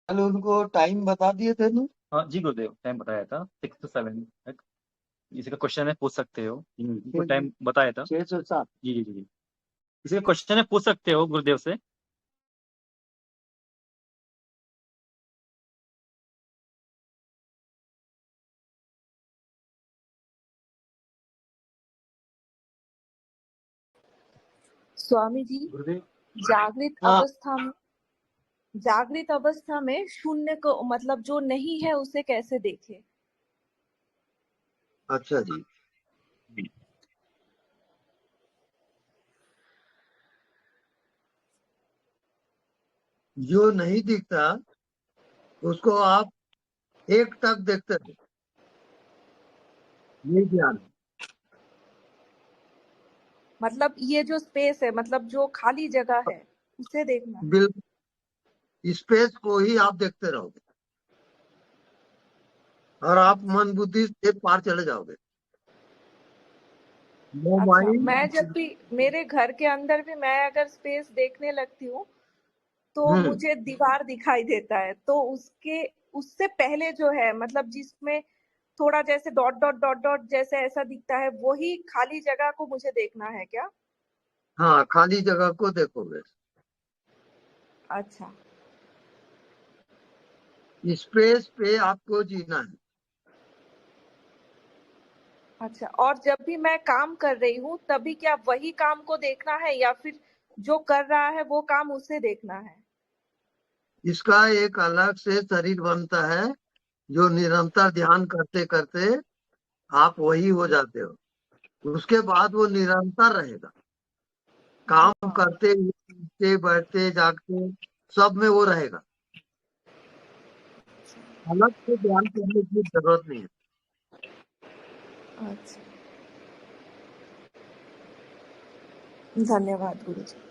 कल उनको टाइम बता दिए थे ना। हाँ जी गुरुदेव, टाइम बताया था 6 से 7 तक। इसी का क्वेश्चन है, पूछ सकते हो। उनको टाइम बताया था। 6 से 7। जी जी जी जी। इसी का क्वेश्चन है, पूछ सकते हो गुरुदेव से। स्वामी जी, गुरुदेव। जागृत हाँ। अवस्था में जागृत अवस्था में शून्य को मतलब जो नहीं है उसे कैसे देखें? अच्छा जी। जो नहीं दिखता उसको आप एक टक देखते रहो, ये ध्यान है। मतलब ये जो स्पेस है, मतलब जो खाली जगह है, उसे देखना है। बिल्कुल स्पेस को ही आप देखते रहोगे और आप मन बुद्धि से पार चले जाओगे। अच्छा, मोबाइल। मैं जब भी मेरे घर के अंदर भी मैं अगर स्पेस देखने लगती हूँ, तो हम्म। मुझे दीवार दिखाई देता है। तो उसके उससे पहले जो है, मतलब जिसमें थोड़ा जैसे डॉट डॉट डॉट डॉट जैसे ऐसा दिखता है, वही खाली जगह को मुझे देखना है क्या? हाँ, खाली जगह को देखोगे। अच्छा। स्पेस पे आपको जीना है। अच्छा, और जब भी मैं काम कर रही हूँ, तभी क्या वही काम को देखना है या फिर जो कर रहा है वो काम उसे देखना है? इसका एक अलग से शरीर बनता है जो निरंतर ध्यान करते करते आप वही हो जाते हो। उसके बाद वो निरंतर रहेगा, काम हाँ। करते उठते बैठते जागते सब में वो रहेगा। अलग से ध्यान करने की जरूरत नहीं है। अच्छा, धन्यवाद गुरुजी।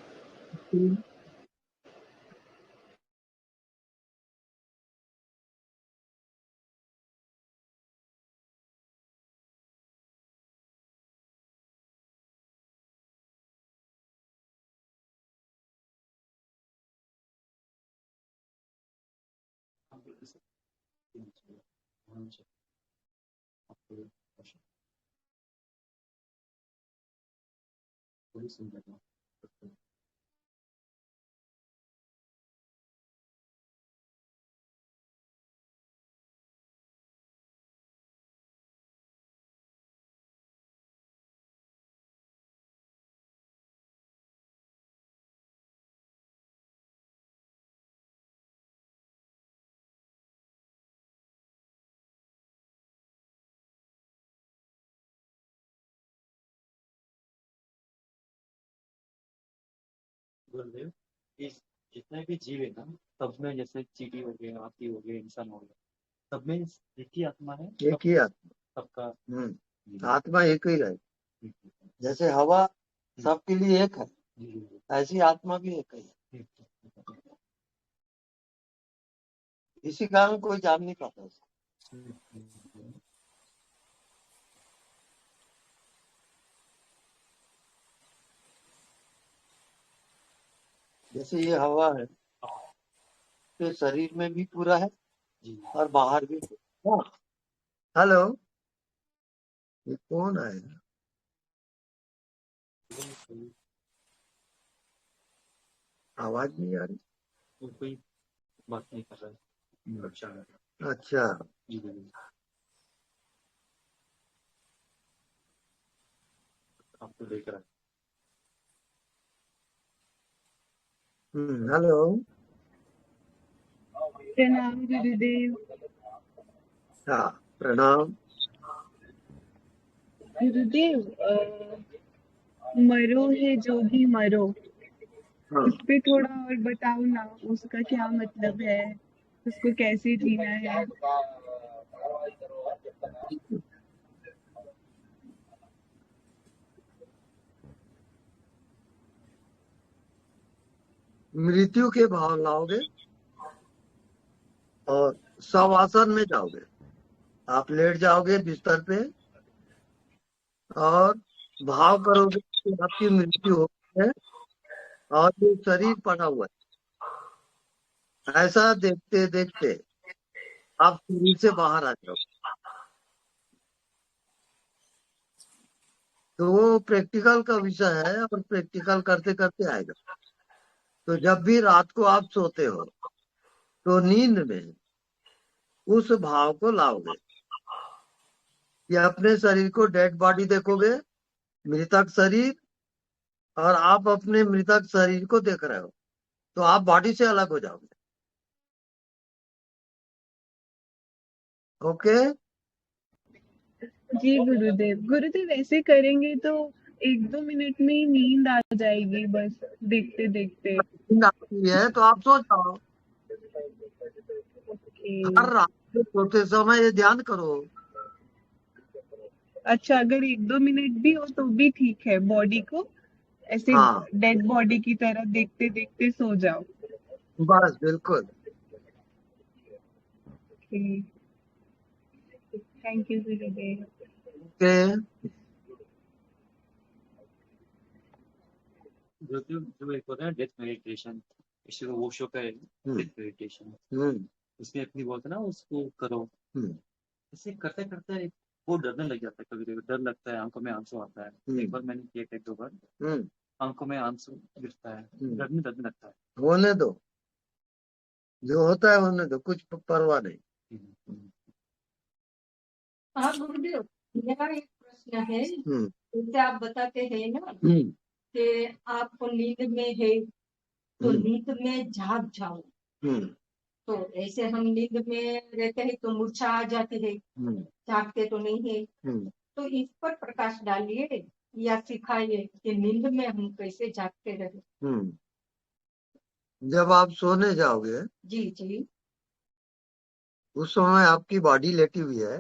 गुरुदेव, इस जितने भी जीव है ना, सब में जैसे चींटी हो गए, हाथी हो गए, इंसान हो गया, सब में एक ही आत्मा है। एक ही आत्मा। सबका। आत्मा एक ही है। जैसे हवा सबके लिए एक है, ऐसी आत्मा भी एक ही है। इसी कारण कोई जान नहीं पाता उसे। जैसे ये हवा है तो शरीर में भी पूरा है और बाहर भी पूरा। हाँ। हेलो, ये कौन आएगा? आवाज नहीं आ रही। कोई बात नहीं कर रहा है। अच्छा। आपको देख रहा है। हेलो। प्रणाम गुरुदेव। हाँ, प्रणाम। गुरुदेव, मरो है जो भी मरो, हाँ, उस पे थोड़ा और बताओ ना, उसका क्या मतलब है, उसको कैसे जीना है? मृत्यु के भाव लाओगे और शवासन में जाओगे। आप लेट जाओगे बिस्तर पे और भाव करोगे कि आपकी मृत्यु हो गई है और ये शरीर पड़ा हुआ है। ऐसा देखते देखते आप शरीर से बाहर आ जाओ। तो वो प्रैक्टिकल का विषय है और प्रैक्टिकल करते करते आएगा। तो जब भी रात को आप सोते हो तो नींद में उस भाव को लाओगे कि अपने शरीर को डेड बॉडी देखोगे, मृतक शरीर, और आप अपने मृतक शरीर को देख रहे हो, तो आप बॉडी से अलग हो जाओगे। ओके। जी गुरुदेव। गुरुदेव ऐसे करेंगे तो 1-2 मिनट में ही नींद आ जाएगी बस देखते देखते। नींद आती है तो आप सो जाओ। ओके। हर रात को सोते समय ये ध्यान करो। अच्छा, अगर 1-2 मिनट भी हो तो भी ठीक है, बॉडी को ऐसे हाँ डेड बॉडी की तरह देखते देखते सो जाओ। बस बिल्कुल। Thank you Gurudev. ओके। जो एक होता है डेथ मेडिटेशन, इसी को वो शो का डेथ मेडिटेशन, उसमें अपनी बोलते ना उसको करो। इसे करते करते वो डरने लग जाता है, कभी कभी डर लगता है, आंखों में आंसू आता है। एक बार मैंने किया, एक दो बार आंखों में आंसू गिरता है, डरने लगता है। होने दो, जो होता है होने दो, कुछ परवाह नहीं। हाँ गुरुदेव, मेरा एक प्रश्न है। जैसे आप बताते हैं ना कि आप नींद में है तो नींद में जाग जाओ, तो ऐसे हम नींद में रहते हैं तो मूर्छा आ जाती है, जागते तो नहीं है। तो इस पर प्रकाश डालिए या सिखाइए कि नींद में हम कैसे जागते रहे। जब आप सोने जाओगे जी जी। उस समय आपकी बॉडी लेटी हुई है।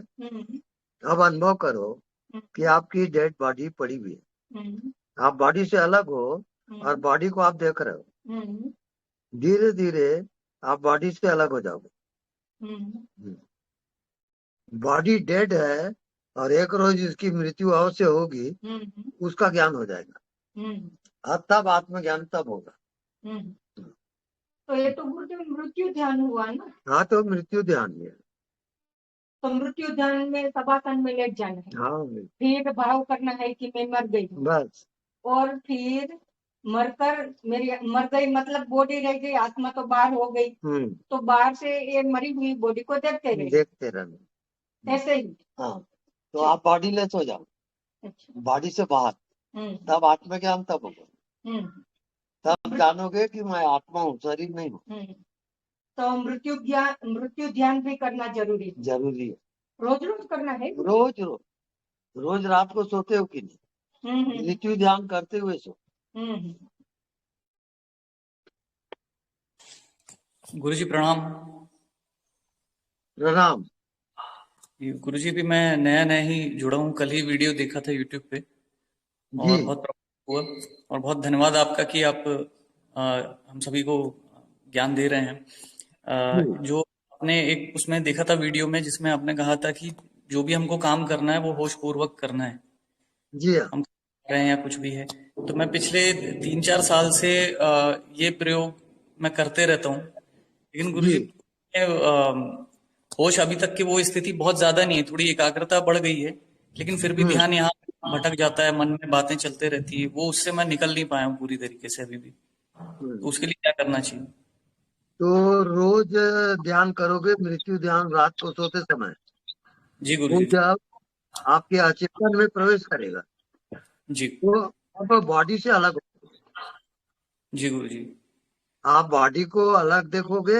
अब अनुभव करो कि आपकी डेड बॉडी पड़ी हुई है, आप बॉडी से अलग हो और बॉडी को आप देख रहे हो। धीरे धीरे आप बॉडी से अलग हो जाओगे। बॉडी डेड है और एक रोज इसकी मृत्यु अवश्य होगी, उसका ज्ञान हो जाएगा। और तब आत्मज्ञान तब होगा। तो ये तो गुरुदेव मृत्यु ध्यान हुआ ना। हाँ, तो मृत्यु ध्यान है। तो मृत्यु ध्यान में सबासन में लेट जाना है। हाँ, फिर भाव करना है कि मैं मर गई हूँ, बस। और फिर मरकर मेरी मर गई मतलब बॉडी रह गई, आत्मा तो बाहर हो गई। तो बाहर से ये मरी हुई बॉडी को देखते रहना, ऐसे ही। हाँ, तो आप बॉडी लेस हो जाओ, बॉडी से बाहर, तब आत्मज्ञान तब होगा। तब जानोगे कि मैं आत्मा हूँ, शरीर नहीं हूँ। तो मृत्यु ध्यान भी करना जरूरी है। जरूरी है, रोज रोज करना है। रोज रोज। रोज रात को सोते हो कि नहीं? मृत्यु ध्यान करते हुए सो। गुरुजी प्रणाम। प्रणाम। गुरुजी भी मैं नया ही जुड़ा हूँ, कल ही वीडियो देखा था यूट्यूब पे और बहुत प्रभावित हुआ, और बहुत धन्यवाद आपका कि आप हम सभी को ज्ञान दे रहे हैं। जो आपने एक उसमें देखा था वीडियो में, जिसमें आपने कहा था कि जो भी हमको काम करना है वो होश पूर्वक करना है। जी हम कर रहे हैं या कुछ भी है, तो मैं पिछले 3-4 साल से ये प्रयोग मैं करते रहता हूँ, लेकिन गुरुजी होश अभी तक की वो स्थिति बहुत ज्यादा नहीं है, थोड़ी एकाग्रता बढ़ गई है, लेकिन फिर भी ध्यान यहाँ भटक जाता है, मन में बातें चलते रहती है, वो उससे मैं निकल नहीं पाया हूँ पूरी तरीके से अभी भी। तो उसके लिए क्या करना चाहिए? तो रोज ध्यान करोगे, मृत्यु ध्यान रात को सोते समय। जी गुरुजी। जब आपके अचेतन में प्रवेश करेगा जी, तो आप बॉडी से अलग हो। जी गुरुजी। आप बॉडी को अलग देखोगे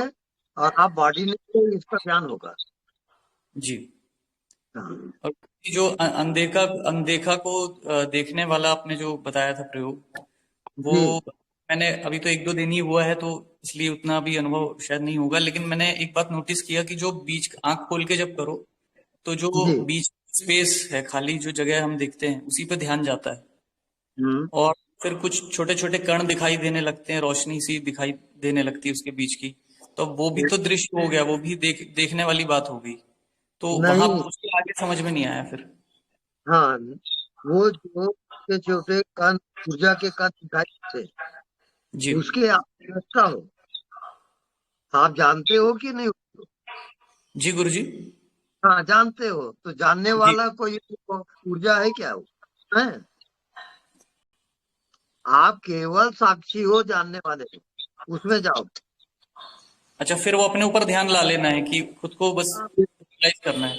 और आप बॉडी में इसका ज्ञान होगा। जी। और जो अनदेखा को देखने वाला आपने जो बताया था प्रयोग, वो मैंने अभी तो 1-2 दिन ही हुआ है, तो इसलिए उतना भी अनुभव शायद नहीं होगा, लेकिन मैंने एक बात नोटिस किया कि जो बीच आंख खोल के जब करो तो जो बीच स्पेस है, खाली जो जगह हम देखते हैं, उसी पे ध्यान जाता है, और फिर कुछ छोटे छोटे कण दिखाई देने लगते हैं, रोशनी सी दिखाई देने लगती है उसके बीच की, तो वो भी तो दृश्य हो गया, वो भी देखने वाली बात हो गई, तो वहां उसके आगे समझ में नहीं आया फिर। हाँ, वो जो छोटे कण, ऊर्जा के कण दिखाई थे, जी, उसके आवश्यकता हो, आप जानते हो कि नहीं? जी गुरुजी। हाँ, जानते हो। तो जानने वाला कोई ऊर्जा है क्या? है? आप केवल साक्षी हो, जानने वाले हो, उसमें जाओ। अच्छा, फिर वो अपने ऊपर ध्यान ला लेना है कि खुद को बस रियलाइज करना है।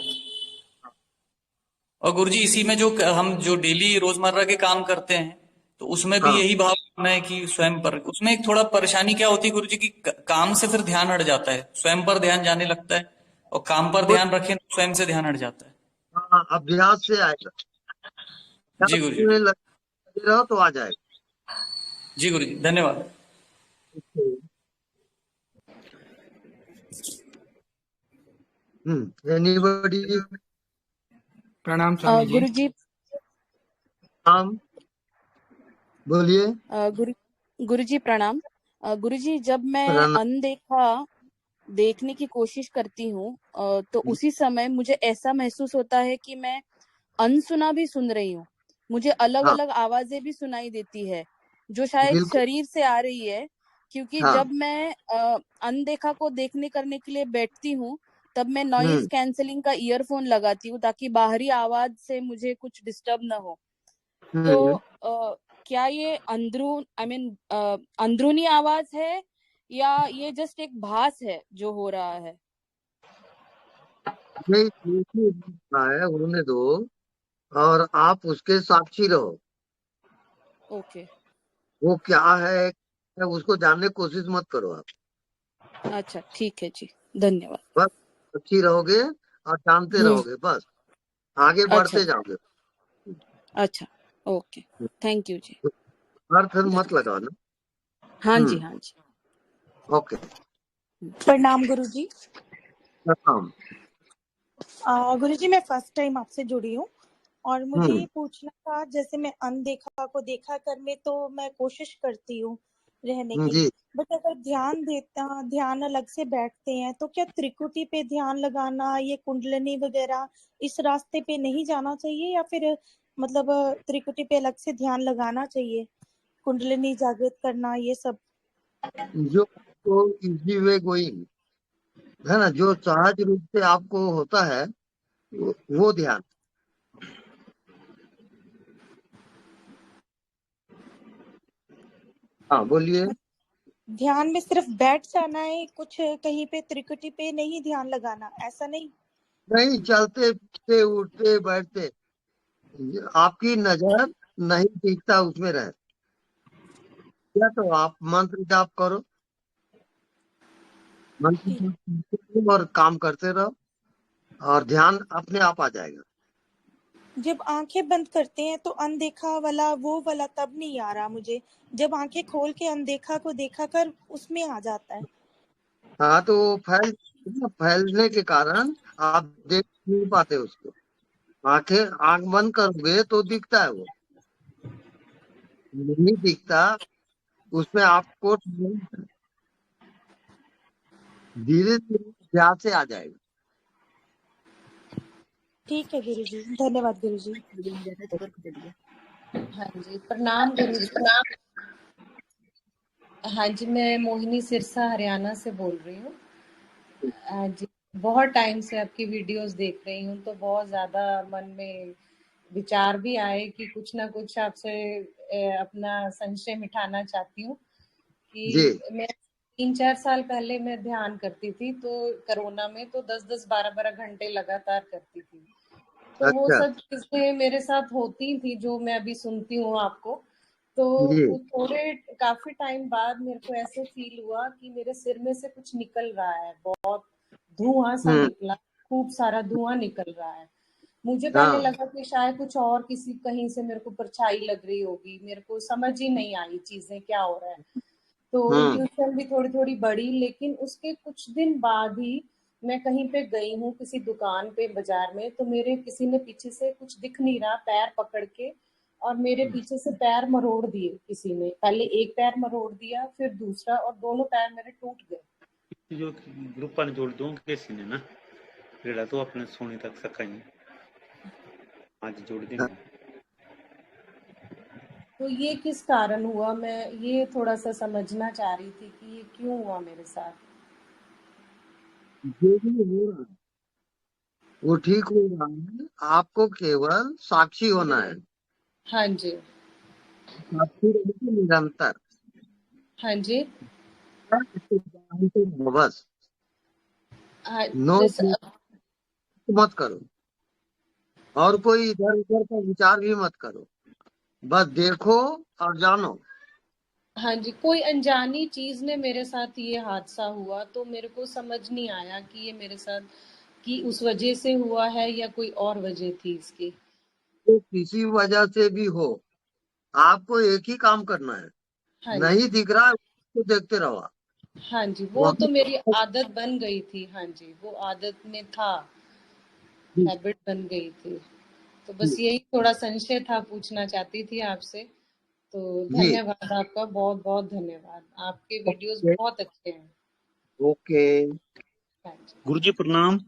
और गुरुजी इसी में जो हम जो डेली रोजमर्रा के काम करते हैं तो उसमें भी हाँ, यही भाव रखना है कि स्वयं पर। उसमें एक थोड़ा परेशानी क्या होती है गुरुजी की काम से फिर ध्यान हट जाता है, स्वयं पर ध्यान जाने लगता है, और काम पर ध्यान रखें तो स्वयं से ध्यान हट जाता है। हाँ, अभ्यास से आएगा। जी गुरुजी। लगे रहो तो आ जाएगा। जी गुरुजी, धन्यवाद। एनीबॉडी? प्रणाम स्वामी जी। गुरुजी। हम बोलिए। गुरुजी प्रणाम। गुरुजी, जब मैं अनदेखा देखने की कोशिश करती हूँ तो उसी समय मुझे ऐसा महसूस होता है कि मैं अनसुना भी सुन रही हूँ। मुझे अलग अलग आवाजें भी सुनाई देती है जो शायद शरीर से आ रही है, क्योंकि जब मैं अनदेखा को देखने करने के लिए बैठती हूँ तब मैं नॉइज कैंसलिंग का ईयरफोन लगाती हूँ ताकि बाहरी आवाज से मुझे कुछ डिस्टर्ब ना हो। तो क्या ये अंदरूनी आवाज है या ये जस्ट एक भास है जो हो रहा है? नहीं, है, होने दो और आप उसके साक्षी रहो। ओके। वो क्या है उसको जानने की कोशिश मत करो आप। अच्छा, ठीक है जी, धन्यवाद। बस अच्छी रहोगे और जानते रहोगे, बस आगे बढ़ते जाओगे। अच्छा, ओके, थैंक यू जी। अर्थ मत लगाओ ना। हाँ जी, हाँ जी। ओके। प्रणाम गुरुजी। प्रणाम। गुरुजी, मैं फर्स्ट टाइम आपसे जुड़ी हूँ और मुझे ये पूछना था, जैसे मैं अनदेखा को देखा करने तो मैं कोशिश करती हूँ रहने की, बट अगर ध्यान अलग से बैठते हैं तो क्या त्रिकुटी पे ध्यान लगाना, ये कुंडलिनी वगैरह इस रास्ते पे नहीं जाना चाहिए, या फिर मतलब त्रिकुटी पे अलग से ध्यान लगाना चाहिए, कुंडलिनी जागृत करना, ये सब? जो तो इजी वे गोइंग है ना, जो सहज रूप से आपको होता है वो ध्यान। हाँ, बोलिए। ध्यान में सिर्फ बैठ जाना है, कुछ कहीं पे त्रिकुटी पे नहीं ध्यान लगाना, ऐसा नहीं? नहीं, चलते फिरते उठते बैठते आपकी नजर नहीं टिकता उसमें रहे या तो आप मंत्र जाप करो, मंत्र और काम करते रहो और ध्यान अपने आप आ जाएगा। जब आंखें बंद करते हैं तो अनदेखा वाला वो वाला तब नहीं आ रहा मुझे, जब आंखें खोल के अनदेखा को देखा कर उसमें आ जाता है। हाँ, तो फैलने के कारण आप देख नहीं पाते उसको। आंख बंद करोगे तो दिखता है, वो नहीं दिखता, उसमें आपको धीरे धीरे ध्यान से आ जाएगा। ठीक है गुरुजी, धन्यवाद गुरुजी। हाँ जी, प्रणाम गुरुजी। हाँ जी, मैं मोहिनी सिरसा हरियाणा से बोल रही हूँ। जी, बहुत टाइम से आपकी वीडियोस देख रही हूँ तो बहुत ज़्यादा मन में विचार भी आए कि कुछ ना कुछ आपसे अपना संशय मिटाना चाहती हूँ कि मैं 3-4 साल पहले मैं ध्यान करती थी, तो कोरोना में तो 10-10 12-12 घंटे लगातार करती थी। तो वो सब चीजें मेरे साथ होती थी जो मैं अभी सुनती हूँ आपको, तो काफी टाइम बाद मेरे को ऐसे फील हुआ कि मेरे सिर में से कुछ निकल रहा है, बहुत धुआं सा निकला, खूब सारा धुआं निकल रहा है। मुझे पहले लगा कि शायद कुछ और किसी कहीं से मेरे को परछाई लग रही होगी, मेरे को समझ ही नहीं आई चीजें क्या हो रहा है, तो इंट्यूशन भी थोड़ी थोड़ी बढ़ी। लेकिन उसके कुछ दिन बाद ही मैं कहीं पे गई हूँ किसी दुकान पे बाजार में, तो मेरे किसी ने पीछे से कुछ दिख नहीं रहा, पैर पकड़ के और मेरे पीछे से पैर मरोड़ दिए किसी ने, पहले एक पैर मरोड़ दिया फिर दूसरा, और दोनों पैर मेरे टूट गए। जो ग्रुप पर जोड़ दूं किसी ने ना रेड़ा तो अपने सोने तक सकाई आज जोड़ देंगे। तो ये किस कारण हुआ, मैं ये थोड़ा सा समझना चाह रही थी कि ये क्यों हुआ मेरे साथ। जो भी हो रहा है वो ठीक हो रहा है, आपको केवल साक्षी होना है। हाँ जी। साक्षी रहेगी निरंतर। हाँ जी। बस हाँ, नो मत करो और कोई इधर उधर का विचार भी मत करो, बस देखो और जानो। हाँ जी, कोई अनजानी चीज ने मेरे साथ ये हादसा हुआ तो मेरे को समझ नहीं आया कि ये मेरे साथ कि उस वजह से हुआ है या कोई और वजह थी इसकी। तो किसी वजह से भी हो, आपको एक ही काम करना है। हाँ नहीं जी। दिख रहा है उसको देखते रहो। हाँ जी, वो तो मेरी आदत बन गई थी। हाँ जी, वो आदत में था, हैबिट बन गई थी। तो बस यही थोड़ा संशय था, पूछना चाहती थी आपसे। तो धन्यवाद आपका, बहुत बहुत धन्यवाद। आपके वीडियोस बहुत अच्छे हैं। ओके। गुरुजी प्रणाम।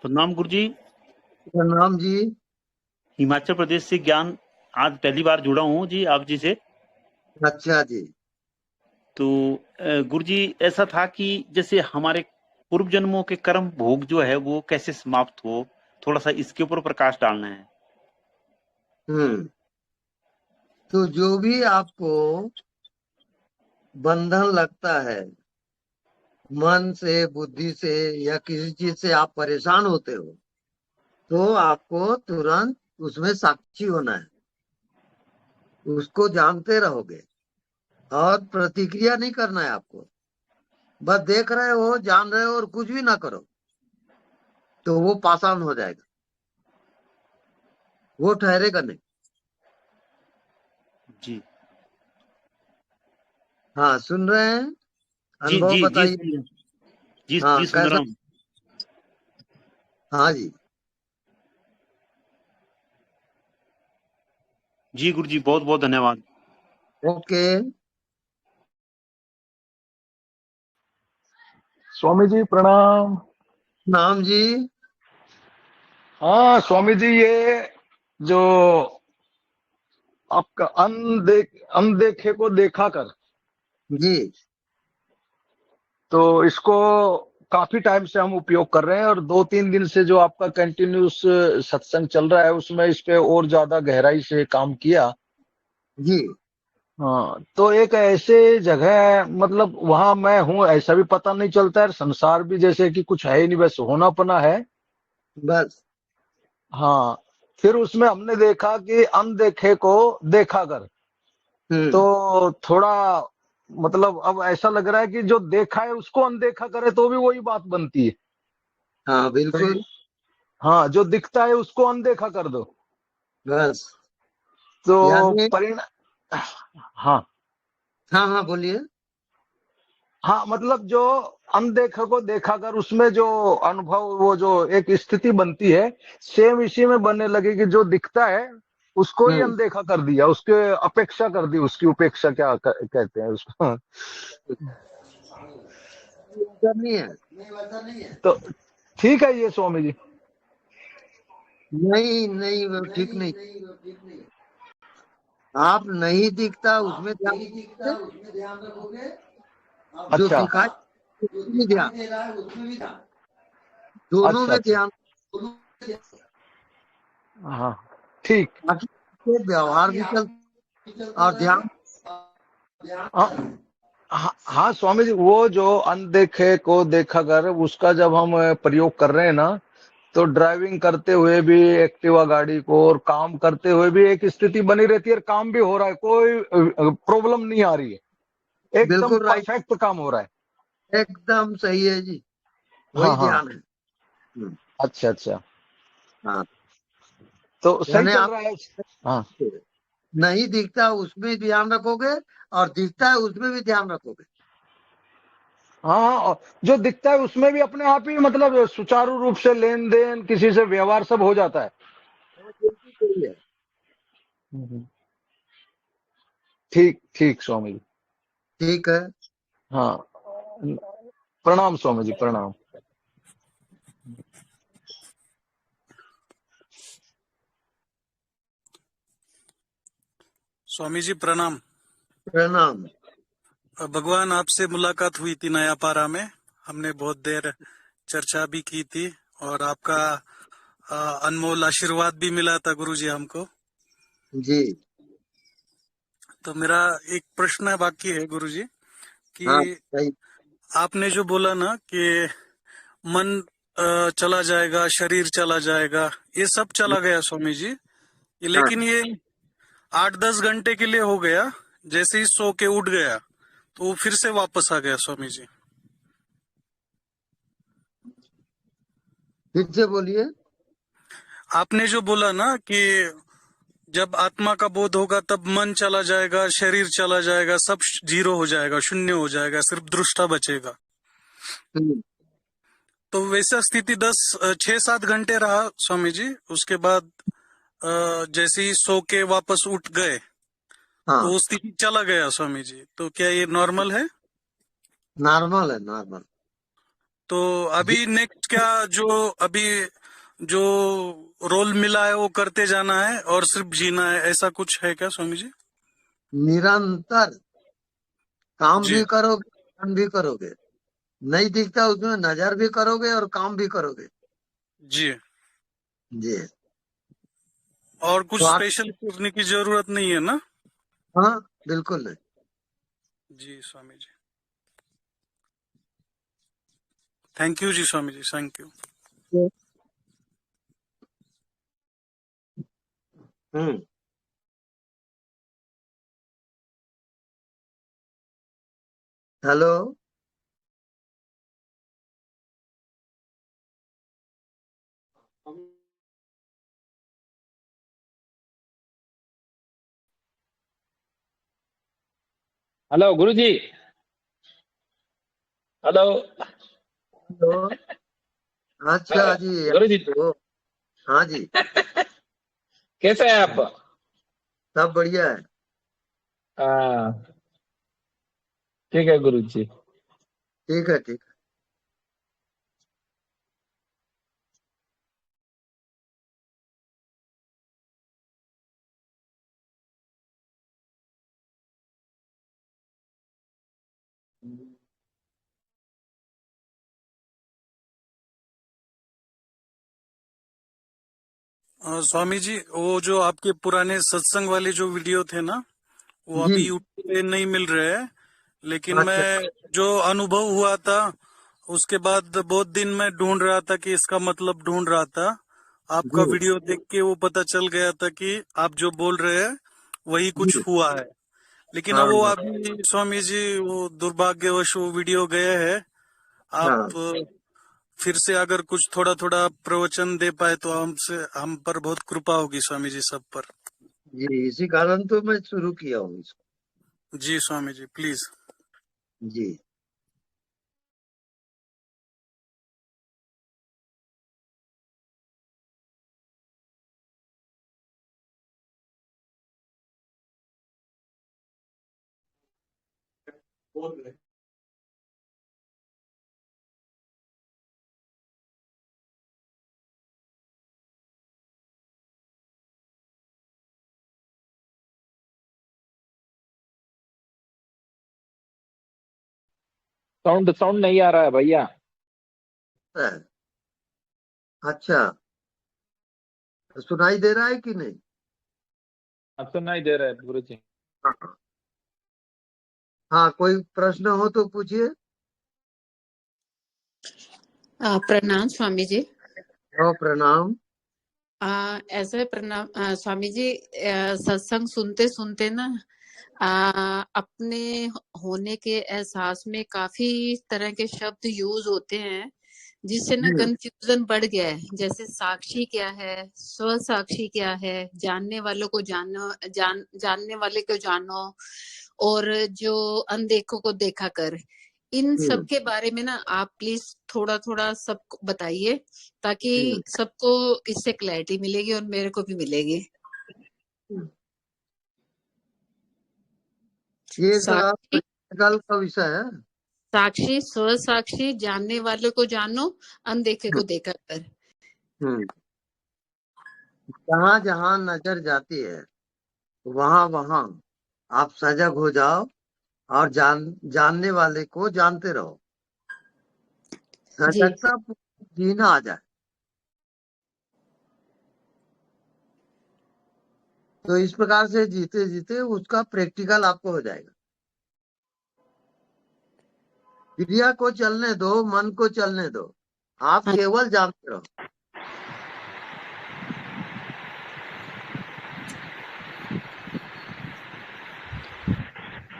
प्रणाम गुरुजी। प्रणाम जी। हिमाचल प्रदेश से ज्ञान आज पहली बार जुड़ा हूँ जी आप जी से। अच्छा जी। तो गुरुजी ऐसा था कि जैसे हमारे पूर्व जन्मों के कर्म भोग जो है वो कैसे समाप्त हो, थोड़ा सा इसके ऊपर प्रकाश डालना है। तो जो भी आपको बंधन लगता है मन से, बुद्धि से या किसी चीज से आप परेशान होते हो, तो आपको तुरंत उसमें साक्षी होना है। उसको जानते रहोगे और प्रतिक्रिया नहीं करना है आपको, बस देख रहे हो, जान रहे हो और कुछ भी ना करो, तो वो पाषाण हो जाएगा, वो ठहरेगा नहीं। जी हाँ, सुन रहे हैं? जी अनुभव जी बताइए। जी हाँ, जी सुन रहा हूँ। हाँ जी। जी गुरुजी बहुत बहुत धन्यवाद। ओके। स्वामी जी प्रणाम। नाम जी। हाँ स्वामी जी, ये जो आपका अनदेखे को देखा कर जी, तो इसको काफी टाइम से हम उपयोग कर रहे हैं और 2-3 दिन से जो आपका कंटिन्यूस सत्संग चल रहा है उसमें इस पे और ज्यादा गहराई से काम किया जी। हाँ, तो एक ऐसे जगह है, मतलब वहां मैं हूँ ऐसा भी पता नहीं चलता है, संसार भी जैसे कि कुछ है ही नहीं, बस होनापना है बस। हाँ। फिर उसमें हमने देखा कि अनदेखे को देखा कर, तो थोड़ा मतलब अब ऐसा लग रहा है कि जो देखा है उसको अनदेखा करे तो भी वही बात बनती है। हाँ बिल्कुल। हाँ, जो दिखता है उसको अनदेखा कर दो बस। तो परिणाम। हाँ हाँ हाँ बोलिए। हाँ, मतलब जो अनदेखा को देखा कर उसमें जो अनुभव, वो जो एक स्थिति बनती है, सेम इसी में बनने लगे कि जो दिखता है उसको ही अनदेखा कर दिया, उसके अपेक्षा कर दी, उसकी उपेक्षा क्या कहते हैं उसको। नहीं है तो ठीक है ये स्वामी जी। नहीं नहीं, वो ठीक नहीं। आप नहीं दिखता उसमें ध्यान रखोगे, जो दिखाई उसमें ध्यान, दोनों में ध्यान। हाँ ठीक। व्यवहार भी चलता और ध्यान। हाँ स्वामी जी, वो जो अनदेखे को देखा कर उसका जब हम प्रयोग कर रहे हैं ना, तो ड्राइविंग करते हुए भी एक्टिवा गाड़ी को और काम करते हुए भी एक स्थिति बनी रहती है और काम भी हो रहा है, कोई प्रॉब्लम नहीं आ रही है, एकदम परफेक्ट काम हो रहा है। एकदम सही है जी, वही ध्यान है। अच्छा अच्छा। हाँ, तो सही चल रहा है। हाँ, नहीं दिखता उसमें ध्यान रखोगे और दिखता है उसमें भी ध्यान रखोगे। हाँ, जो दिखता है उसमें भी अपने आप ही मतलब सुचारू रूप से लेन देन, किसी से व्यवहार सब हो जाता है। ठीक ठीक स्वामी जी। ठीक है। हाँ, प्रणाम स्वामी जी, प्रणाम। स्वामी जी प्रणाम। प्रणाम। भगवान आपसे मुलाकात हुई थी नयापारा में, हमने बहुत देर चर्चा भी की थी और आपका अनमोल आशीर्वाद भी मिला था गुरुजी हमको जी। तो मेरा एक प्रश्न बाकी है गुरुजी कि हाँ, आपने जो बोला ना कि मन चला जाएगा, शरीर चला जाएगा, ये सब चला गया स्वामी जी, लेकिन ये 8-10 घंटे के लिए हो गया, जैसे ही सो के उठ गया तो वो फिर से वापस आ गया स्वामी जी। फिर से बोलिए। आपने जो बोला ना कि जब आत्मा का बोध होगा तब मन चला जाएगा, शरीर चला जाएगा, सब जीरो हो जाएगा, शून्य हो जाएगा, सिर्फ दृष्टा बचेगा। तो वैसा स्थिति 6-7 घंटे रहा स्वामी जी। उसके बाद जैसे ही सो के वापस उठ गए तो वो स्थिति चला गया स्वामी जी। तो क्या ये नॉर्मल है? नॉर्मल है, नॉर्मल। तो अभी नेक्स्ट क्या, जो रोल मिला है वो करते जाना है और सिर्फ जीना है, ऐसा कुछ है क्या स्वामी जी? निरंतर काम भी करोगे, काम भी करोगे, नहीं दिखता उसमें नजर भी करोगे और काम भी करोगे। जी जी। और कुछ तो स्पेशल करने की जरूरत नहीं है ना? हाँ, बिल्कुल नहीं। जी स्वामी जी, थैंक यू जी Swami ji, thank you. Hello, hello Guruji. Hello hello. अच्छा जी, गुरुजी। हाँ जी। कैसे हैं आप? सब बढ़िया है। ठीक है गुरुजी। ठीक है, ठीक है। स्वामी जी, वो जो आपके पुराने सत्संग वाले जो वीडियो थे ना, वो अभी यूट्यूब पे नहीं मिल रहे हैं, लेकिन मैं जो अनुभव हुआ था उसके बाद बहुत दिन मैं ढूंढ रहा था कि इसका मतलब ढूंढ रहा था। आपका वीडियो देख के वो पता चल गया था कि आप जो बोल रहे हैं वही कुछ हुआ है। लेकिन अब वो अभी स्वामी जी वो दुर्भाग्यवश वो वीडियो गए है। आप फिर से अगर कुछ थोड़ा थोड़ा प्रवचन दे पाए तो हम पर बहुत कृपा होगी स्वामी जी, सब पर। जी, इसी कारण तो मैं शुरू किया हूँ इसको। जी स्वामी जी, प्लीज। जी। साउंड नहीं आ रहा है भैया। अच्छा, सुनाई दे रहा है कि नहीं? अब सुनाई दे रहा है गुरुजी। हाँ, कोई प्रश्न हो तो पूछिए। प्रणाम स्वामी जी। प्रणाम। ऐसे प्रणाम स्वामी जी। सत्संग सुनते सुनते ना अपने होने के एहसास में काफी तरह के शब्द यूज होते हैं, जिससे ना कंफ्यूजन बढ़ गया है। जैसे साक्षी क्या है, स्व साक्षी क्या है, जानने वालों को जानो, जानने वाले को जानो, और जो अनदेखों को देखा कर। इन सब के बारे में ना आप प्लीज थोड़ा थोड़ा सबको बताइए, ताकि सबको इससे क्लैरिटी मिलेगी और मेरे को भी मिलेगी। ये कल का विषय है। साक्षी, स्व साक्षी, जानने वालों को जानो, अनदेखे को देखा कर। जहाँ जहाँ नजर जाती है वहाँ वहाँ आप सजग हो जाओ और जानने वाले को जानते रहो। सजगता जीना आ जाए। तो इस प्रकार से जीते जीते उसका प्रैक्टिकल आपको हो जाएगा। क्रिया को चलने दो, मन को चलने दो, आप केवल जानते रहो।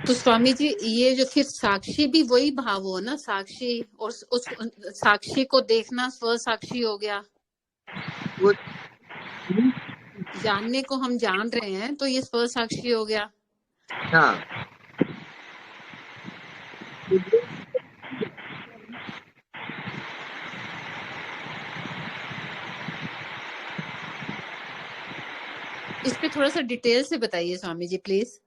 तो स्वामी जी ये जो फिर साक्षी भी वही भाव हो ना, साक्षी, और उस साक्षी को देखना स्व साक्षी हो गया। जानने को हम जान रहे हैं तो ये स्व साक्षी हो गया। हाँ, इस पे थोड़ा सा डिटेल से बताइए स्वामी जी प्लीज।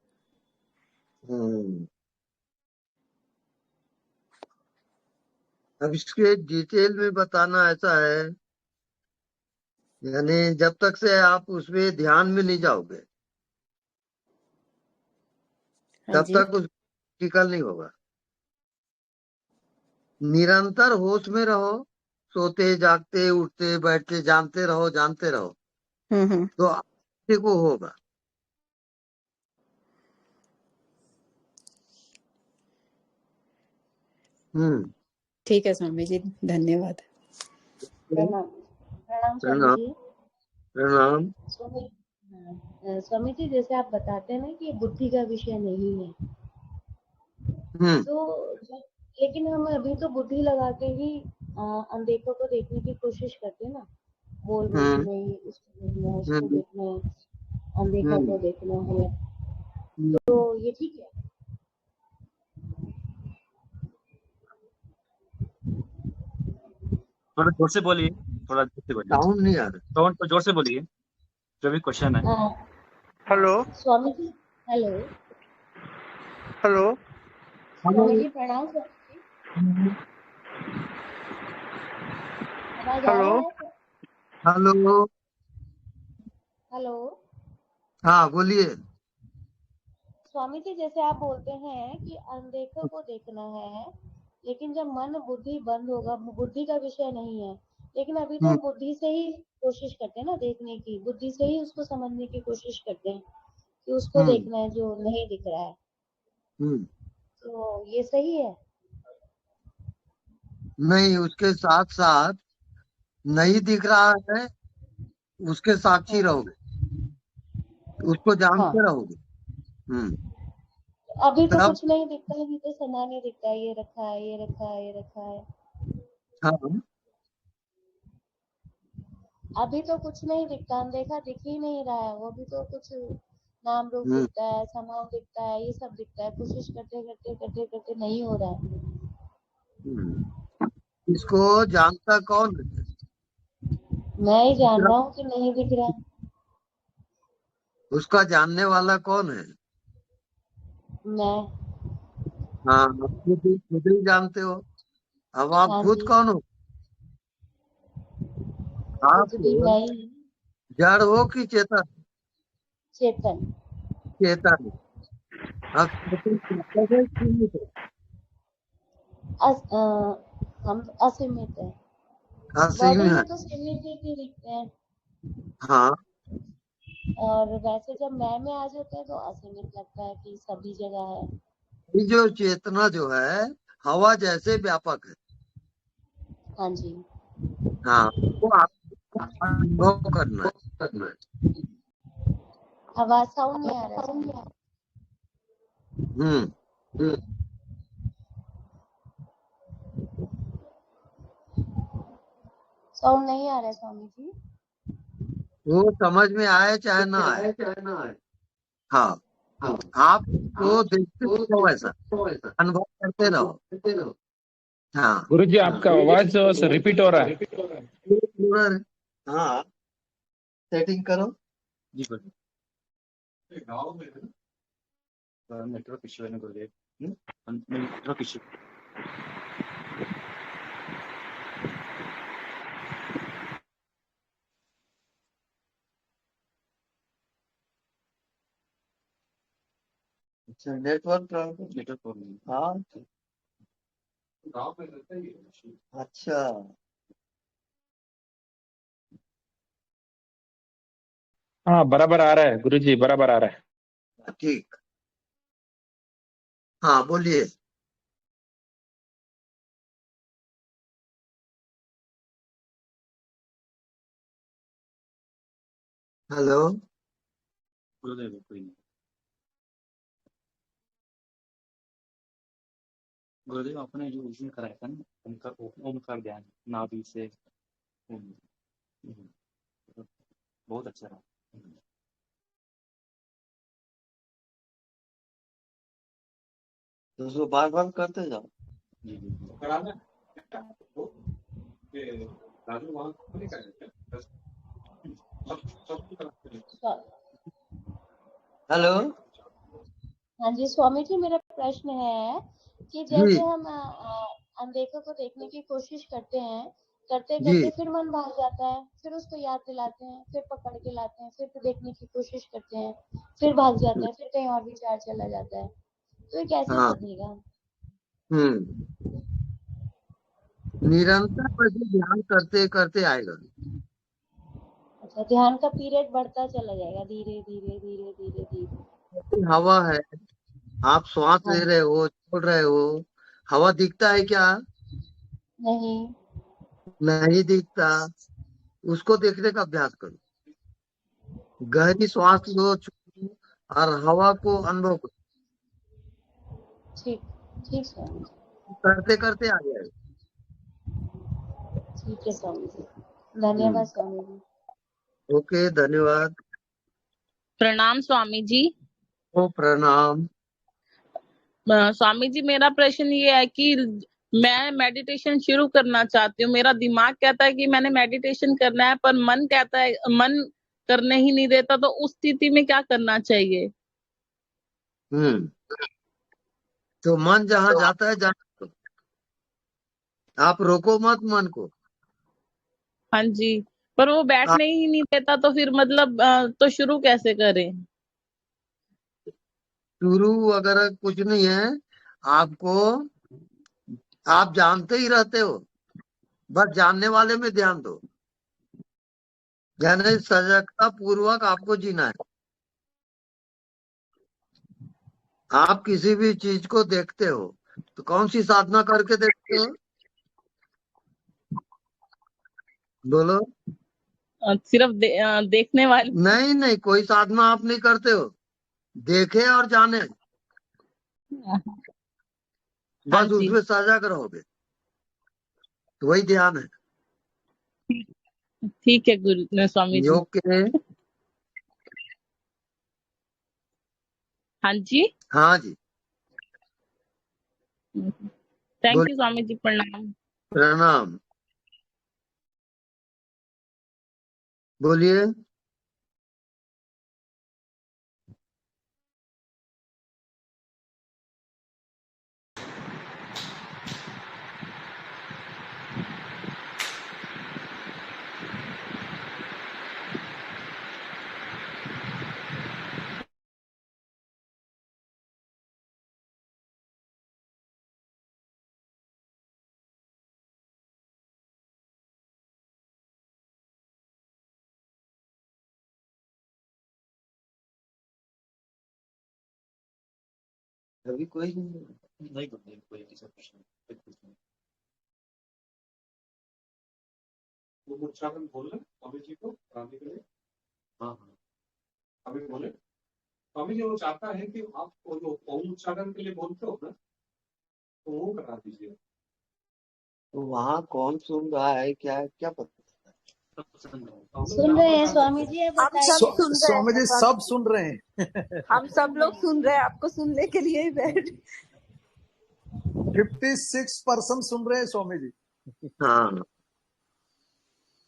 अब इसके डिटेल में बताना ऐसा है, यानी जब तक से आप उसमें ध्यान में नहीं जाओगे तब तक उस प्रैक्टिकल नहीं होगा। निरंतर होश में रहो, सोते जागते उठते बैठते जानते रहो, जानते रहो, तो आपके को होगा। ठीक है स्वामी जी, धन्यवाद। प्रणाम। प्रणाम स्वामी प्रणाम जी। प्रणाम। स्वामी जी जैसे आप बताते हैं ना कि बुद्धि का विषय नहीं है, तो लेकिन हम अभी तो बुद्धि लगा के ही अनदेखों को देखने की कोशिश करते हैं ना, बोल रहे कि नहीं इसको देखना है, उसको देखना है, अनदेखा को देखना है, तो ये ठीक है? थोड़ा जोर से बोलिए, थोड़ा जोर से बोलिए। साउंड नहीं आ रहा। साउंड तो जोर से बोलिए, जो भी क्वेश्चन है। Hello Swami ji. Hello hello Swami ji प्रणाम। स्वामी जी आवाज आ रहा है? हेलो हेलो हाँ बोलिए। स्वामी जी जैसे आप बोलते हैं कि अनदेखा को देखना है, लेकिन जब मन बुद्धि बंद होगा, बुद्धि का विषय नहीं है, लेकिन अभी तो हम बुद्धि से ही कोशिश करते हैं ना देखने की, बुद्धि से ही उसको समझने की कोशिश करते हैं कि उसको देखना है जो नहीं दिख रहा है, तो ये सही है? नहीं, उसके साथ साथ नहीं दिख रहा है उसके साक्षी रहोगे, उसको जानते रहोगे। अभी तो कुछ नहीं दिखता है, अभी तो सामान ही दिखता है, ये रखा है, ये रखा है, ये रखा है। हाँ, अभी तो कुछ नहीं दिखता, अनदेखा दिख ही नहीं रहा है, वो भी तो कुछ नाम रूप दिखता है, सामान दिखता है, ये सब दिखता है, कोशिश करते करते करते करते नहीं हो रहा है। इसको जानता कौन है? मैं ही जान रहा हूँ कि नहीं दिख रहा। उसका जानने वाला कौन है? मैं। हाँ, खुद ही जानते हो। अब आप खुद कौन हो? आप जड़ हो कि चेतन? चेतन। चेतन। अब हम असीमित है, असीम बॉडी है। में तो सीमित ही दिखते हैं। हाँ, और वैसे जब मैं में आ जाता है तो असीमित लगता है कि सभी जगह है। ये जो चेतना जो है हवा जैसे व्यापक है। हाँ जी। हाँ, वो आपको अनुभव करना है। आवाज साउंड नहीं आ रहा। साउंड नहीं आ रहा है स्वामी जी। वो समझ में आए चाहे ना आए। हाँ, आप तो देखते रहो, ऐसा अनुभव करते रहो। हाँ गुरुजी आपका आवाज रिपीट हो रहा है। हाँ, सेटिंग करो जी बोलिए। गाँव में नेटवर्क इश्यू है ना गुरुदेव, नेटवर्क इश्यू। अच्छा, नेटवर्क प्रॉब्लम। Network problem. हाँ, अच्छा, हाँ बराबर आ रहा है गुरुजी, बराबर आ रहा है। ठीक। हाँ बोलिए। हेलो। गुरुदेव कोई नहीं। गुरुदेव आपने जो उसमें कराया था ना, उनका ओमकार ध्यान नाभि से, बहुत अच्छा रहा। तो उसको बार बार करते जाओ। जी जी हेलो। हाँ जी स्वामी जी, मेरा प्रश्न है कि जैसे हम अनदेखा को देखने की कोशिश करते हैं, करते करते फिर मन भाग जाता है, फिर उसको याद दिलाते हैं, फिर पकड़ के लाते हैं, फिर देखने की कोशिश करते हैं, फिर भाग जाता है, फिर कहीं और विचार चला जाता है, तो ये कैसे चलेगा? निरंतर वैसे ध्यान करते करते आएगा। अच्छा, ध्यान का पीरियड बढ़ता चला जाएगा धीरे धीरे धीरे धीरे धीरे। हवा है, आप श्वास ले रहे हो, छोड़ रहे हो, हवा दिखता है क्या? नहीं दिखता। उसको देखने का अभ्यास करो। गहरी श्वास लो, छोड़ो और हवा को अनुभव करो। ठीक ठीक स्वामी जी, करते करते आ जाएगा। ठीक है स्वामी जी, धन्यवाद स्वामी जी। ओके, धन्यवाद। प्रणाम स्वामी जी। ओ प्रणाम। स्वामी जी, मेरा प्रश्न ये है कि मैं मेडिटेशन शुरू करना चाहती हूँ। मेरा दिमाग कहता है कि मैंने मेडिटेशन करना है, पर मन कहता है, मन करने ही नहीं देता। तो उस स्थिति में क्या करना चाहिए? तो मन जहाँ जाता है जाने दो, आप रोको मत मन को। हाँ जी, पर वो बैठने ही नहीं देता, तो फिर मतलब तो शुरू कैसे करें? शुरू वगैरह कुछ नहीं है आपको, आप जानते ही रहते हो, बस जानने वाले में ध्यान दो। यानी सजगता पूर्वक आपको जीना है। आप किसी भी चीज को देखते हो तो कौन सी साधना करके देखते हो? बोलो। सिर्फ देखने वाले? नहीं नहीं, कोई साधना आप नहीं करते हो, देखे और जाने, बस उसमें सजग रहोगे, तो वही ध्यान है। ठीक है गुरु स्वामी जी। ओके। हाँ जी। हाँ जी, थैंक यू स्वामी जी, प्रणाम। प्रणाम। बोलिए। अभी कोई नहीं गुरुदेव, कोई ऐसा प्रश्न नहीं। वो उच्चारण बोल रहे स्वामी जी को कराने के लिए। हाँ हाँ, अभी बोले स्वामी जी, वो चाहता है कि आप वो जो ओम उच्चारण के लिए बोलते हो ना, तो वो करा दीजिए। तो वहाँ कौन सुन रहा है, क्या है, क्या पता? सुन रहे हैं स्वामी जी, आप बताइए। स्वामी जी सब सुन रहे हैं। हम सब लोग सुन रहे हैं, आपको सुनने के लिए ही बैठ। 56% सुन रहे हैं स्वामी जी। हाँ,